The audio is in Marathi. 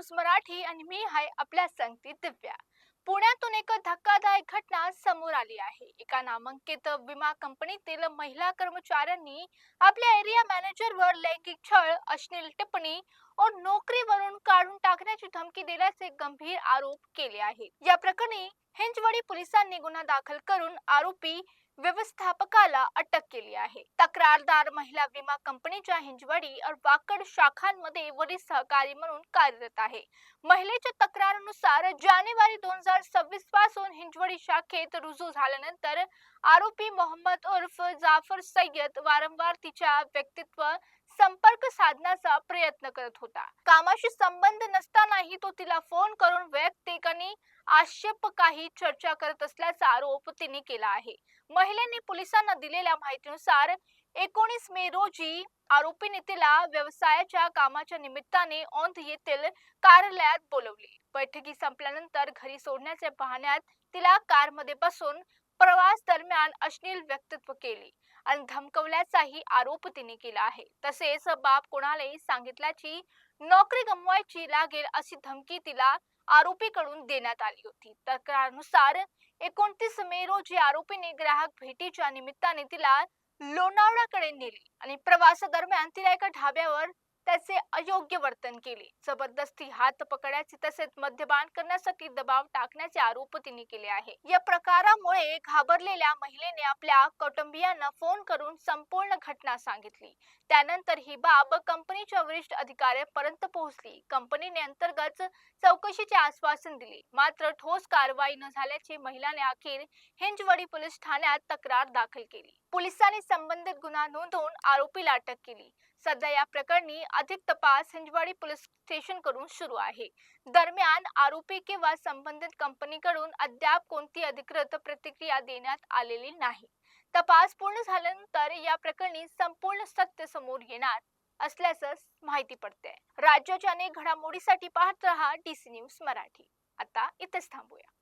न्यूज मराठी आणि मी आहे आपल्या संगती दिव्या. पुण्यातून एक धक्कादायक घटना समोर आली आहे. एका नामांकित विमा कंपनीतील महिला कर्मचाऱ्यांनी आपल्या एरिया मॅनेजरवर लैंगिक छळ, अश्लील टिप्पणी और नोकरीवरून काढून टाकण्याची धमकी दिल्याचे गंभीर आरोप केले आहेत. या प्रकरणी हिंजवडी पोलिसांनी गुन्हा दाखल करून आरोपी व्यवस्थापकाला अटक केली आहे. तक्रारदार महिला विमा कंपनीच्या हिंजवडी और वाकड शाखांमध्ये वरील सहकारी म्हणून कार्यरत आहे. महिलेच्या तक्रारीनुसार जानेवारी 2026 पासून हिंजवडी शाखेत रुजू झाल्यानंतर आरोपी मोहम्मद उर्फ जाफर सय्यद वारंवार तिच्या व्यक्तित्व संपर्क साधण्याचा प्रयत्न करत होता. कामाशी संबंध नसतानाही तो तिला फोन करून वैयक्तिक आणि आक्षेप काही चर्चा करत असल्याचा आरोप तिने केला आहे. महिलेने पोलिसांना दिलेल्या माहितीनुसार 19 मे रोजी आरोपीने तिला व्यवसायाच्या कामाच्या निमित्ताने औंध येथील कार्यालयात बोलवले. बैठकी संपल्यानंतर घरी सोडण्याच्या बहाण्यात तिला कारमध्ये बसून प्रवास दरम्यान अश्लील वक्तव्य केले आणि धमकवल्याचाही आरोप तिने केला आहे. तसेच बाप कोणालाही सांगितल्याची नोकरी गमवायची लागेल अशी धमकी तिला आरोपीकडून देण्यात आली होती. तक्रारानुसार 29 मे रोजी आरोपीने ग्राहक भेटीच्या निमित्ताने तिला लोणावळ्याकडे नेले आणि प्रवासादरम्यान तिला एका ढाब्यावर त्याचे अयोग्य वर्तन केले. जबरदस्ती हात पकडायचे तसेच मद्यपान करण्यासाठी दबाव टाकण्याचे आरोप तिने केले आहे. या प्रकारामुळे घाबरलेल्या महिलेने आपल्या कुटुंबियांना फोन करून संपूर्ण घटना सांगितली. त्यानंतर ही बाब कंपनीच्या वरिष्ठ अधिकाऱ्यांपर्यंत पोहोचली. कंपनीने अंतर्गत चौकशीचे आश्वासन दिले, मात्र ठोस कारवाई न झाल्याचे महिलाने अखेर हिंजवडी पोलीस ठाण्यात तक्रार दाखल केली. पोलिसांनी संबंधित गुन्हा नोंदवून आरोपीला अटक केली. सध्या या प्रकरणी अधिक तपास हिंजवडी पोलीस स्टेशन कडून सुरू आहे. दरम्यान आरोपी किंवा संबंधित कंपनीकडून अद्याप कोणती अधिकृत प्रतिक्रिया देण्यात आलेली नाही. तपास पूर्ण झाल्यानंतर या प्रकरणी संपूर्ण सत्य समोर येणार असल्याचं माहिती पडते. राज्याच्या अनेक घडामोडीसाठी पाहत रहा DC न्यूज मराठी. आता इथेच थांबूया.